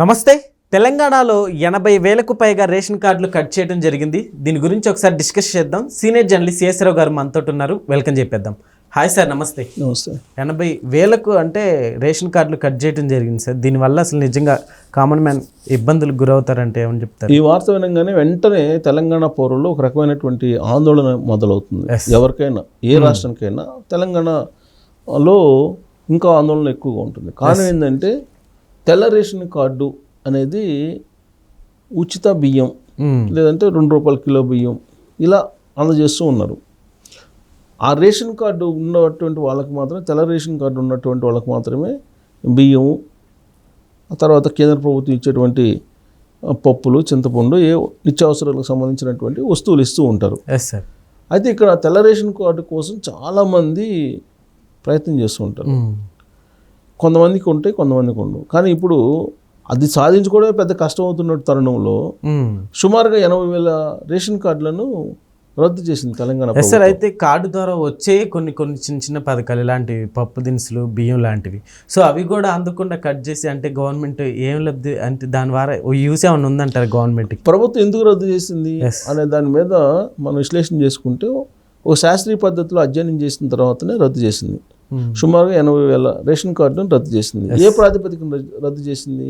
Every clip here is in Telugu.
నమస్తే. తెలంగాణలో 80,000కు పైగా రేషన్ కార్డులు కట్ చేయడం జరిగింది. దీని గురించి ఒకసారి డిస్కస్ చేద్దాం. సీనియర్ జర్నలిస్ట్ సిఎస్రావు గారు మనతో ఉన్నారు. వెల్కమ్ చెప్పేద్దాం. హాయ్ సార్, నమస్తే. నమస్తే. 80,000కు అంటే రేషన్ కార్డులు కట్ చేయడం జరిగింది సార్. దీనివల్ల అసలు నిజంగా కామన్ మ్యాన్ ఇబ్బందులకు గురవుతారంటే ఏమని చెప్తారు? ఈ వార్త వినగానే వెంటనే తెలంగాణ పౌరుల్లో ఒక రకమైనటువంటి ఆందోళన మొదలవుతుంది. ఎవరికైనా, ఏ రాష్ట్రానికైనా తెలంగాణలో ఇంకా ఆందోళన ఎక్కువగా ఉంటుంది. కారణం ఏంటంటే తెల్ల రేషన్ కార్డు అనేది ఉచిత బియ్యం లేదంటే ₹2 కిలో బియ్యం ఇలా అందజేస్తూ ఉన్నారు. ఆ రేషన్ కార్డు ఉన్నటువంటి వాళ్ళకి మాత్రం, తెల్ల రేషన్ కార్డు ఉన్నటువంటి వాళ్ళకి మాత్రమే బియ్యం, ఆ తర్వాత కేంద్ర ప్రభుత్వం ఇచ్చేటువంటి పప్పులు, చింతపండు, ఏ నిత్యావసరాలకు సంబంధించినటువంటి వస్తువులు ఇస్తూ ఉంటారు. అయితే ఇక్కడ తెల్ల రేషన్ కార్డు కోసం చాలామంది ప్రయత్నం చేస్తూ ఉంటారు. కొంతమందికి ఉంటాయి, కొంతమందికి ఉండవు. కానీ ఇప్పుడు అది సాధించుకోవడమే పెద్ద కష్టం అవుతున్న తరుణంలో సుమారుగా 80,000 రేషన్ కార్డులను రద్దు చేసింది తెలంగాణ ప్రభుత్వం. అయితే కార్డు ద్వారా వచ్చే కొన్ని చిన్న చిన్న పథకాలు, ఇలాంటివి పప్పు దినుసులు, బియ్యం లాంటివి, సో అవి కూడా అందకుండా కట్ చేసి, అంటే గవర్నమెంట్ ఏం లబ్ధి, అంటే దాని ద్వారా యూస్ ఏమైనా ఉందంటారు గవర్నమెంట్కి? ప్రభుత్వం ఎందుకు రద్దు చేసింది అనే దాని మీద మనం విశ్లేషణ చేసుకుంటే, ఒక శాస్త్రీయ పద్ధతిలో అధ్యయనం చేసిన తర్వాతనే రద్దు చేసింది. సుమారుగా 80,000 రేషన్ కార్డులను రద్దు చేసింది. ఏ ప్రాతిపదికన రద్దు చేసింది?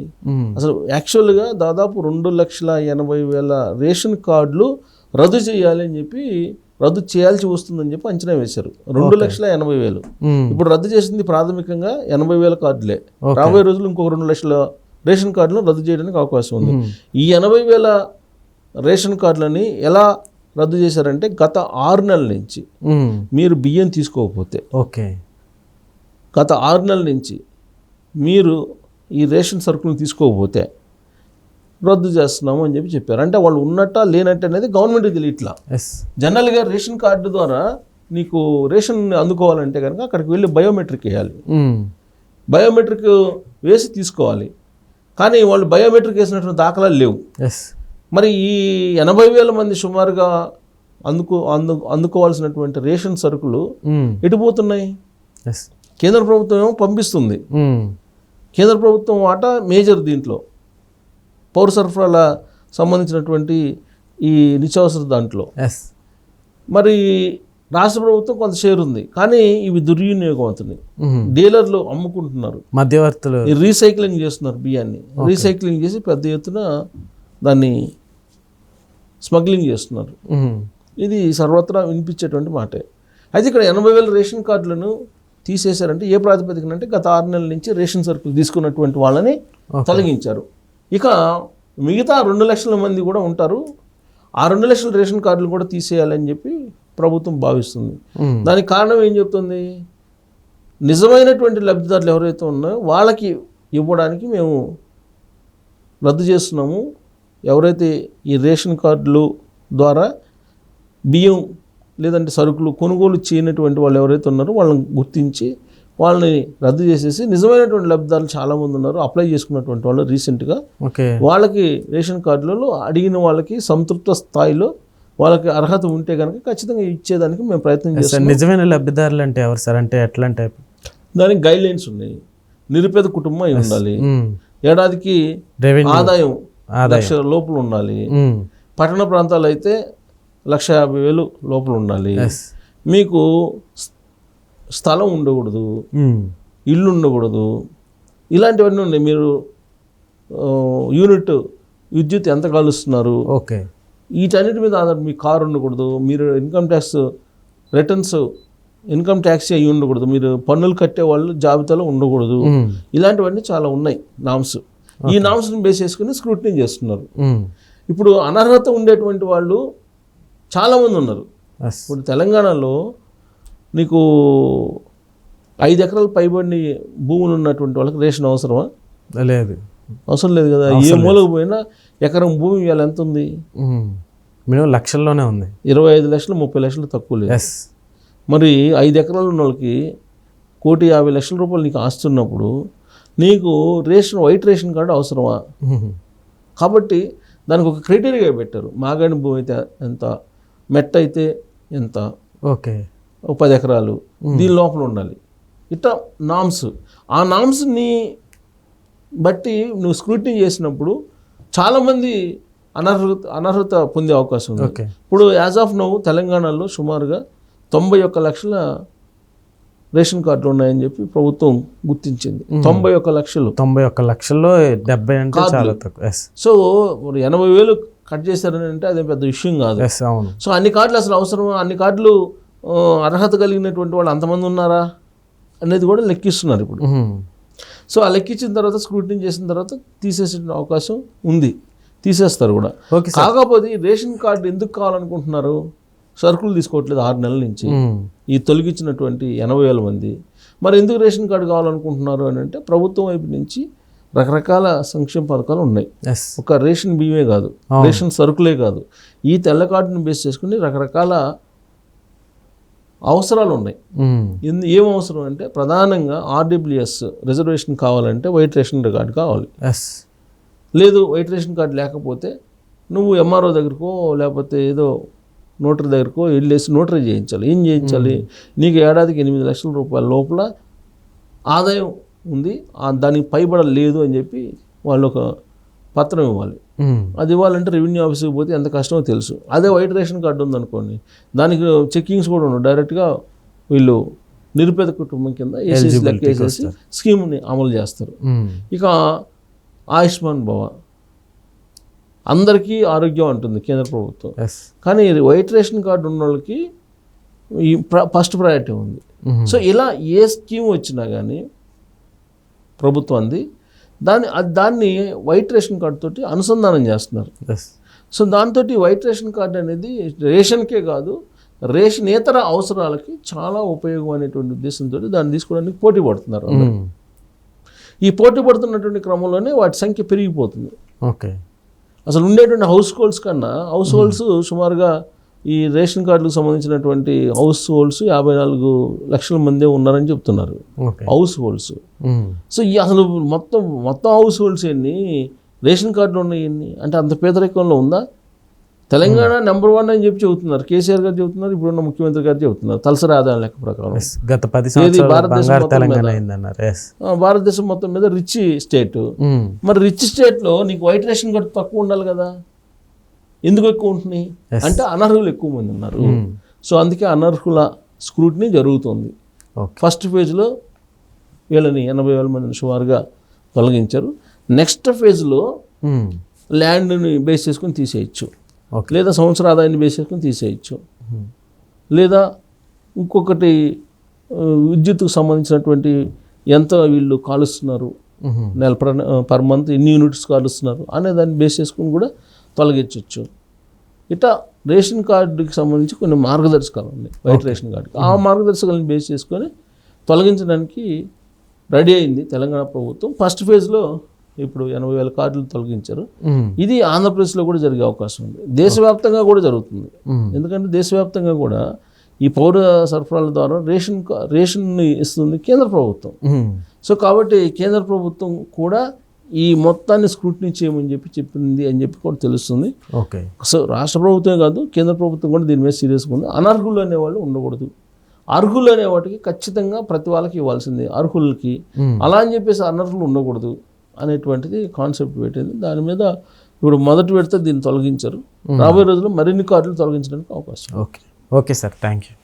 అసలు యాక్చువల్గా దాదాపు 2,80,000 రేషన్ కార్డులు రద్దు చేయాలి అని చెప్పి, రద్దు చేయాల్సి వస్తుందని చెప్పి అంచనా వేశారు. 2,80,000. ఇప్పుడు రద్దు చేసింది ప్రాథమికంగా 80,000 కార్డులే. రాబోయే రోజులు ఇంకొక 2 లక్షల రేషన్ కార్డులను రద్దు చేయడానికి అవకాశం ఉంది. ఈ 80,000 రేషన్ కార్డులని ఎలా రద్దు చేశారంటే, గత 6 నెలల నుంచి మీరు బియ్యం తీసుకోకపోతే, గత 6 నెలల నుంచి మీరు ఈ రేషన్ సరుకులను తీసుకోకపోతే రద్దు చేస్తున్నాము అని చెప్పి చెప్పారు. అంటే వాళ్ళు ఉన్నట్ట లేనట్టు అనేది గవర్నమెంట్కి తెలియట్లా. జనరల్గా రేషన్ కార్డు ద్వారా నీకు రేషన్ అందుకోవాలంటే కనుక అక్కడికి వెళ్ళి బయోమెట్రిక్ వేయాలి. బయోమెట్రిక్ వేసి తీసుకోవాలి. కానీ వాళ్ళు బయోమెట్రిక్ వేసినటువంటి దాఖలాలు లేవు. మరి ఈ 80,000 మంది సుమారుగా అందుకోవాల్సినటువంటి రేషన్ సరుకులు ఎటుపోతున్నాయి? కేంద్ర ప్రభుత్వం ఏమో పంపిస్తుంది. కేంద్ర ప్రభుత్వం వాటా మేజర్ దీంట్లో, పౌర సరఫరాల సంబంధించినటువంటి ఈ నిత్యావసర దాంట్లో. మరి రాష్ట్ర ప్రభుత్వం కొంత షేర్ ఉంది. కానీ ఇవి దుర్వినియోగం అవుతుంది. డీలర్లు అమ్ముకుంటున్నారు, మధ్యవర్తులు రీసైక్లింగ్ చేస్తున్నారు. బియ్యాన్ని రీసైక్లింగ్ చేసి పెద్ద ఎత్తున దాన్ని స్మగ్లింగ్ చేస్తున్నారు. ఇది సర్వత్రా వినిపించేటువంటి మాటే. అయితే ఇక్కడ 80,000 రేషన్ కార్డులను తీసేశారంటే ఏ ప్రాతిపదికన అంటే, గత 6 నెలల నుంచి రేషన్ సరుకులు తీసుకున్నటువంటి వాళ్ళని తొలగించారు. ఇక మిగతా 2 లక్షల మంది కూడా ఉంటారు. ఆ 2 లక్షల రేషన్ కార్డులు కూడా తీసేయాలని చెప్పి ప్రభుత్వం భావిస్తుంది. దానికి కారణం ఏం చెప్తుంది? నిజమైనటువంటి లబ్ధిదారులు ఎవరైతే ఉన్నాయో వాళ్ళకి ఇవ్వడానికి మేము రద్దు చేస్తున్నాము. ఎవరైతే ఈ రేషన్ కార్డులు ద్వారా బియ్యం లేదంటే సరుకులు కొనుగోలు చేయనటువంటి వాళ్ళు ఎవరైతే ఉన్నారో వాళ్ళని గుర్తించి వాళ్ళని రద్దు చేసేసి, నిజమైనటువంటి లబ్ధిదారులు చాలామంది ఉన్నారు, అప్లై చేసుకున్నటువంటి వాళ్ళు రీసెంట్గా, వాళ్ళకి రేషన్ కార్డులలో అడిగిన వాళ్ళకి సంతృప్త స్థాయిలో వాళ్ళకి అర్హత ఉంటే కనుక ఖచ్చితంగా ఇచ్చేదానికి మేము ప్రయత్నం చేస్తాం. నిజమైన లబ్ధిదారులు అంటే ఎవరు సార్? అంటే ఎట్లా అంటే దానికి గైడ్ లైన్స్ ఉన్నాయి. నిరుపేద కుటుంబం అయి ఉండాలి, ఏడాదికి ఆదాయం 1,00,000 లోపల ఉండాలి, పట్టణ ప్రాంతాలు అయితే 1,50,000 లోపల ఉండాలి, మీకు స్థలం ఉండకూడదు, ఇల్లు ఉండకూడదు, ఇలాంటివన్నీ ఉన్నాయి. మీరు యూనిట్ విద్యుత్ ఎంత కాలుస్తున్నారు, వీటన్నిటి మీద ఆధారం. మీ కారు ఉండకూడదు, మీరు income tax returns, income tax అయ్యి ఉండకూడదు, మీరు పన్నులు కట్టే వాళ్ళు జాబితాలో ఉండకూడదు. ఇలాంటివన్నీ చాలా ఉన్నాయి నామ్స్. ఈ నామ్స్ని బేస్ చేసుకుని స్క్రూటినీ చేస్తున్నారు. ఇప్పుడు అనర్హత ఉండేటువంటి వాళ్ళు చాలామంది ఉన్నారు. ఇప్పుడు తెలంగాణలో నీకు 5 ఎకరాలు పైబడిన భూములు ఉన్నటువంటి వాళ్ళకి రేషన్ అవసరమా? లేదు, అవసరం లేదు కదా. ఏ మూలకు పోయినా ఎకరం భూమి ఇవాళ ఎంత ఉంది? మినిమం లక్షల్లోనే ఉంది. 25 లక్షలు 30 లక్షలు తక్కువ లేదు. మరి 5 ఎకరాలు ఉన్న వాళ్ళకి ₹1,50,00,000 నీకు ఆస్తున్నప్పుడు నీకు వైట్ రేషన్ కార్డు అవసరమా? కాబట్టి దానికి ఒక క్రైటీరియా పెట్టారు. మాగాణి భూమి అయితే ఎంత, మెట్ట అయితే ఎంత, 10 ఎకరాలు దీని లోపల ఉండాలి. ఇట్లా నామ్స్. ఆ నామ్స్ని బట్టి నువ్వు స్క్రూటినీ చేసినప్పుడు చాలామంది అనర్హత పొందే అవకాశం ఉంది. ఓకే. ఇప్పుడు యాజ్ ఆఫ్ నౌ తెలంగాణలో సుమారుగా 91 లక్షల రేషన్ కార్డులు ఉన్నాయని చెప్పి ప్రభుత్వం గుర్తించింది. 91 లక్షలు. 91 లక్షల్లో 70 అంటే చాలా తక్కువ. ఎస్ సో 80,000 కట్ చేశారని అంటే అదే పెద్ద విషయం కాదు. ఎస్ అవును. సో అన్ని కార్డులు అసలు అవసరం, అన్ని కార్డులు అర్హత కలిగినటువంటి వాళ్ళు అంతమంది ఉన్నారా అనేది కూడా లెక్కిస్తున్నారు ఇప్పుడు. సో ఆ లెక్కించిన తర్వాత స్క్రూటినీ చేసిన తర్వాత తీసేసే అవకాశం ఉంది, తీసేస్తారు కూడా. ఓకే. కాకపోతే ఈ రేషన్ కార్డు ఎందుకు కావాలనుకుంటున్నారు? సరుకులు తీసుకోవట్లేదు 6 నెలల నుంచి ఈ తొలగించినటువంటి 80,000 మంది. మరి ఎందుకు రేషన్ కార్డు కావాలనుకుంటున్నారు అని అంటే ప్రభుత్వం వైపు నుంచి రకరకాల సంక్షేమ పథకాలు ఉన్నాయి. ఎస్ ఒక రేషన్ బియ్యమే కాదు, రేషన్ సరుకులే కాదు, ఈ తెల్ల కార్డుని బేస్ చేసుకుని రకరకాల అవసరాలు ఉన్నాయి. ఏం అవసరం అంటే ప్రధానంగా RWS రిజర్వేషన్ కావాలంటే వైట్ రేషన్ కార్డు కావాలి. ఎస్ లేదు వైట్ రేషన్ కార్డు లేకపోతే నువ్వు MRO దగ్గరకో లేకపోతే ఏదో నోటరీ దగ్గరకో వెళ్ళేసి నోటరీ చేయించాలి. ఏం చేయించాలి? నీకు ఏడాదికి 8 లక్షల రూపాయల లోపల ఆదాయం ఉంది, దానికి పైబడలేదు అని చెప్పి వాళ్ళు ఒక పత్రం ఇవ్వాలి. అది ఇవ్వాలంటే రెవెన్యూ ఆఫీస్కి పోతే ఎంత కష్టమో తెలుసు. అదే వైట్ రేషన్ కార్డు ఉందనుకోండి, దానికి చెక్కింగ్స్ కూడా ఉండవు, డైరెక్ట్గా వీళ్ళు నిరుపేద కుటుంబం కింద వేసేసి లెక్క వేసేసి స్కీమ్ని అమలు చేస్తారు. ఇక ఆయుష్మాన్ భవ అందరికీ ఆరోగ్యం అంటుంది కేంద్ర ప్రభుత్వం, కానీ వైట్ రేషన్ కార్డు ఉన్న వాళ్ళకి ఈ ఫస్ట్ ప్రయారిటీ ఉంది. సో ఇలా ఏ స్కీమ్ వచ్చినా కానీ ప్రభుత్వం దాన్ని వైట్ రేషన్ కార్డు తోటి అనుసంధానం చేస్తున్నారు. సో దాంతో వైట్ రేషన్ కార్డు అనేది రేషన్కే కాదు, రేషనేతర అవసరాలకి చాలా ఉపయోగం అనేటువంటి ఉద్దేశంతో దాన్ని తీసుకోవడానికి పోటీ పడుతున్నారు. ఈ పోటీ పడుతున్నటువంటి క్రమంలోనే వాటి సంఖ్య పెరిగిపోతుంది. ఓకే. అసలు ఉండేటువంటి హౌస్ హోల్డ్స్ సుమారుగా ఈ రేషన్ కార్డులకు సంబంధించినటువంటి హౌస్ హోల్డ్స్ 54 లక్షల మందే ఉన్నారని చెప్తున్నారు. House holds. సో అసలు మొత్తం హౌస్ హోల్డ్స్ ఎన్ని, రేషన్ కార్డులు ఉన్నాయి ఎన్ని అంటే అంత పేదరికంలో ఉందా? తెలంగాణ నెంబర్ 1 అని చెప్పి చెబుతున్నారు. కేసీఆర్ గారు చెబుతున్నారు, ఇప్పుడున్న ముఖ్యమంత్రి గారు చెబుతున్నారు తలసరి ఆదాయం లెక్క ప్రకారం. గత 10 సంవత్సరాలు భారతదేశం మొత్తం మీద రిచ్ స్టేట్. మరి రిచ్ స్టేట్లో నీకు వైట్ రేషన్ కార్డు తక్కువ ఉండాలి కదా, ఎందుకు ఎక్కువ ఉంటున్నాయి అంటే అనర్హులు ఎక్కువ మంది ఉన్నారు. సో అందుకే అనర్హుల స్క్రూటినీ జరుగుతుంది. ఫస్ట్ ఫేజ్లో వీళ్ళని 80,000 మందిని సుమారుగా తొలగించారు. నెక్స్ట్ ఫేజ్లో ల్యాండ్ని బేస్ చేసుకొని తీసేయచ్చు, లేదా సంవత్సర ఆదాయాన్ని బేస్ చేసుకొని తీసేయచ్చు, లేదా ఇంకొకటి విద్యుత్కు సంబంధించినటువంటి ఎంత వీళ్ళు కాలుస్తున్నారు, నెల పర్ మంత్ ఎన్ని యూనిట్స్ కాలుస్తున్నారు అనే దాన్ని బేస్ చేసుకుని కూడా తొలగించవచ్చు. ఇట్లా రేషన్ కార్డుకి సంబంధించి కొన్ని మార్గదర్శకాలు ఉన్నాయి వైట్ రేషన్ కార్డుకి. ఆ మార్గదర్శకాలను బేస్ చేసుకొని తొలగించడానికి రెడీ అయింది తెలంగాణ ప్రభుత్వం. ఫస్ట్ ఫేజ్లో ఇప్పుడు 80,000 కార్డులు తొలగించారు. ఇది ఆంధ్రప్రదేశ్లో కూడా జరిగే అవకాశం ఉంది, దేశవ్యాప్తంగా కూడా జరుగుతుంది. ఎందుకంటే దేశవ్యాప్తంగా కూడా ఈ పౌర సరఫరాల ద్వారా రేషన్ ఇస్తుంది కేంద్ర ప్రభుత్వం. సో కాబట్టి కేంద్ర ప్రభుత్వం కూడా ఈ మొత్తాన్ని స్క్రూటినీ చేయమని చెప్పింది అని చెప్పి కూడా తెలుస్తుంది. ఓకే. సో రాష్ట్ర ప్రభుత్వమే కాదు కేంద్ర ప్రభుత్వం కూడా దీని మీద సీరియస్గా ఉంది. అనర్హులు అనేవాళ్ళు ఉండకూడదు, అర్హులు అనే వాటికి ఖచ్చితంగా ప్రతి వాళ్ళకి ఇవ్వాల్సింది అర్హులకి, అలా అని చెప్పేసి అనర్హులు ఉండకూడదు అనేటువంటిది కాన్సెప్ట్ పెట్టింది. దాని మీద ఇప్పుడు మొదటి విడత దీన్ని తొలగించారు. రాబోయే రోజుల్లో మరిన్ని కార్డులు తొలగించడానికి అవకాశం. Okay sir, thank you.